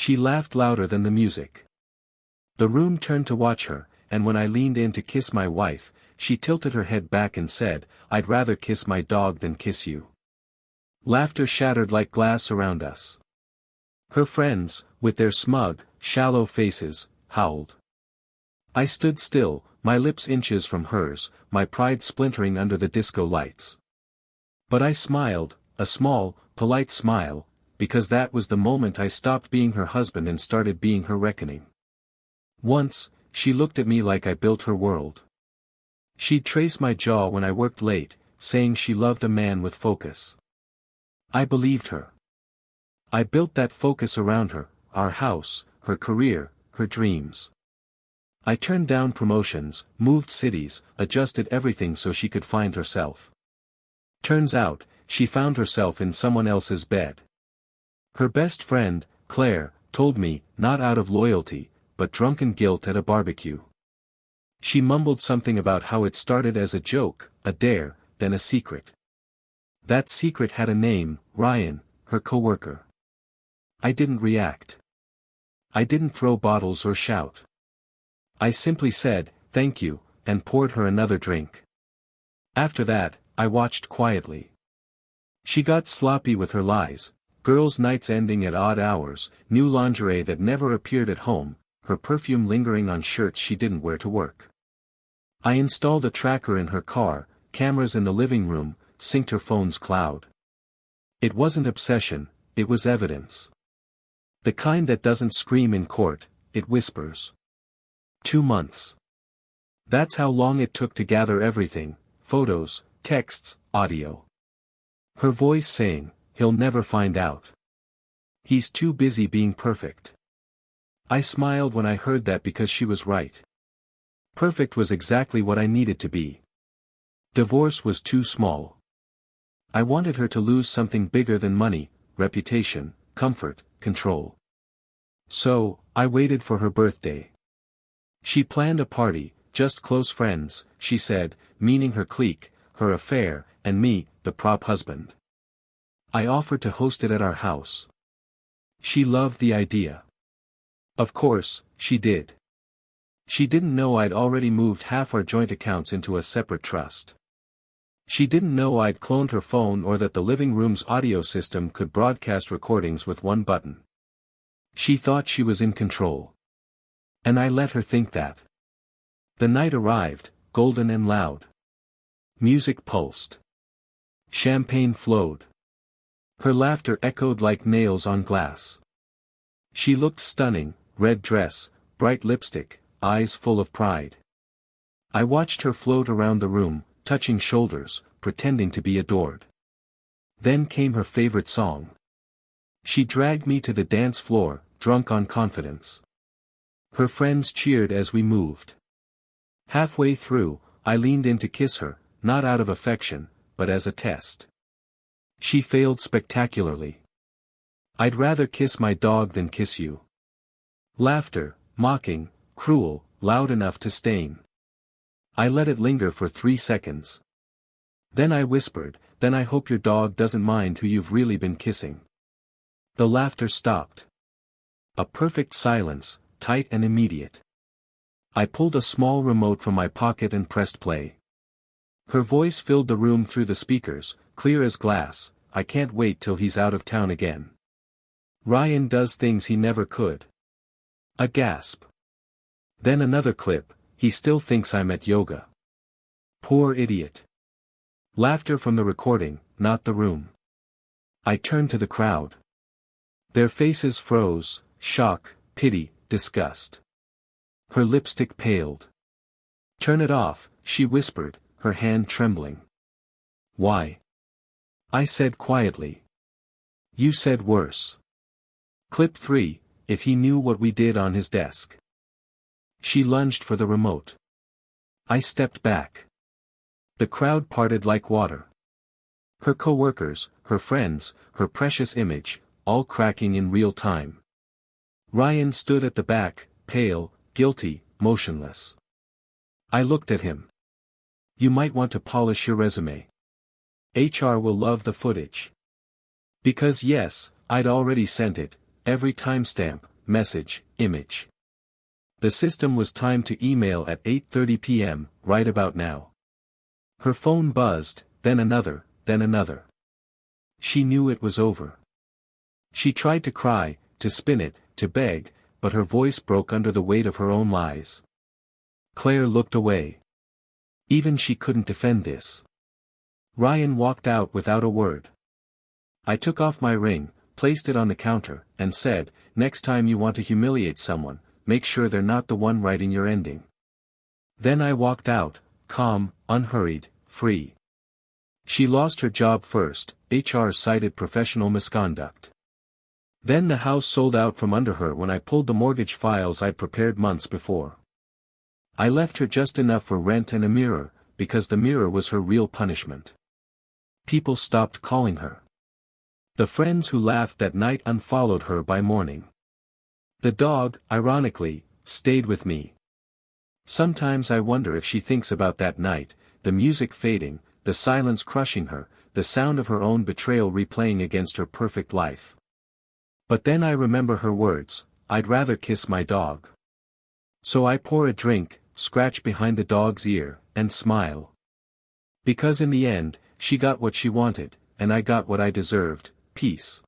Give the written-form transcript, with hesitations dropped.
She laughed louder than the music. The room turned to watch her, and when I leaned in to kiss my wife, she tilted her head back and said, "I'd rather kiss my dog than kiss you." Laughter shattered like glass around us. Her friends, with their smug, shallow faces, howled. I stood still, my lips inches from hers, my pride splintering under the disco lights. But I smiled, a small, polite smile, because that was the moment I stopped being her husband and started being her reckoning. Once, she looked at me like I built her world. She'd trace my jaw when I worked late, saying she loved a man with focus. I believed her. I built that focus around her, our house, her career, her dreams. I turned down promotions, moved cities, adjusted everything so she could find herself. Turns out, she found herself in someone else's bed. Her best friend, Claire, told me, not out of loyalty, but drunken guilt at a barbecue. She mumbled something about how it started as a joke, a dare, then a secret. That secret had a name, Ryan, her coworker. I didn't react. I didn't throw bottles or shout. I simply said, "Thank you," and poured her another drink. After that, I watched quietly. She got sloppy with her lies, girls' nights ending at odd hours, new lingerie that never appeared at home, her perfume lingering on shirts she didn't wear to work. I installed a tracker in her car, cameras in the living room, synced her phone's cloud. It wasn't obsession, it was evidence. The kind that doesn't scream in court, it whispers. 2 months. That's how long it took to gather everything, photos, texts, audio. Her voice saying, "He'll never find out. He's too busy being perfect." I smiled when I heard that because she was right. Perfect was exactly what I needed to be. Divorce was too small. I wanted her to lose something bigger than money, reputation, comfort, control. So, I waited for her birthday. She planned a party, just close friends, she said, meaning her clique, her affair, and me, the prop husband. I offered to host it at our house. She loved the idea. Of course, she did. She didn't know I'd already moved half our joint accounts into a separate trust. She didn't know I'd cloned her phone or that the living room's audio system could broadcast recordings with one button. She thought she was in control. And I let her think that. The night arrived, golden and loud. Music pulsed. Champagne flowed. Her laughter echoed like nails on glass. She looked stunning, red dress, bright lipstick, eyes full of pride. I watched her float around the room, touching shoulders, pretending to be adored. Then came her favorite song. She dragged me to the dance floor, drunk on confidence. Her friends cheered as we moved. Halfway through, I leaned in to kiss her, not out of affection, but as a test. She failed spectacularly. "I'd rather kiss my dog than kiss you." Laughter, mocking, cruel, loud enough to stain. I let it linger for 3 seconds. Then I whispered, "Then I hope your dog doesn't mind who you've really been kissing." The laughter stopped. A perfect silence, tight and immediate. I pulled a small remote from my pocket and pressed play. Her voice filled the room through the speakers, clear as glass. "I can't wait till he's out of town again. Ryan does things he never could." A gasp. Then another clip, "He still thinks I'm at yoga. Poor idiot." Laughter from the recording, not the room. I turned to the crowd. Their faces froze, shock, pity, disgust. Her lipstick paled. "Turn it off," she whispered, her hand trembling. "Why?" I said quietly. "You said worse." Clip 3, "If he knew what we did on his desk." She lunged for the remote. I stepped back. The crowd parted like water. Her coworkers, her friends, her precious image, all cracking in real time. Ryan stood at the back, pale, guilty, motionless. I looked at him. "You might want to polish your resume. HR will love the footage." Because yes, I'd already sent it, every timestamp, message, image. The system was timed to email at 8:30 p.m., right about now. Her phone buzzed, then another, then another. She knew it was over. She tried to cry, to spin it, to beg, but her voice broke under the weight of her own lies. Claire looked away. Even she couldn't defend this. Ryan walked out without a word. I took off my ring, placed it on the counter, and said, "Next time you want to humiliate someone, make sure they're not the one writing your ending." Then I walked out, calm, unhurried, free. She lost her job first, HR cited professional misconduct. Then the house sold out from under her when I pulled the mortgage files I'd prepared months before. I left her just enough for rent and a mirror, because the mirror was her real punishment. People stopped calling her. The friends who laughed that night unfollowed her by morning. The dog, ironically, stayed with me. Sometimes I wonder if she thinks about that night, the music fading, the silence crushing her, the sound of her own betrayal replaying against her perfect life. But then I remember her words, "I'd rather kiss my dog." So I pour a drink, scratch behind the dog's ear, and smile. Because in the end, she got what she wanted, and I got what I deserved, peace.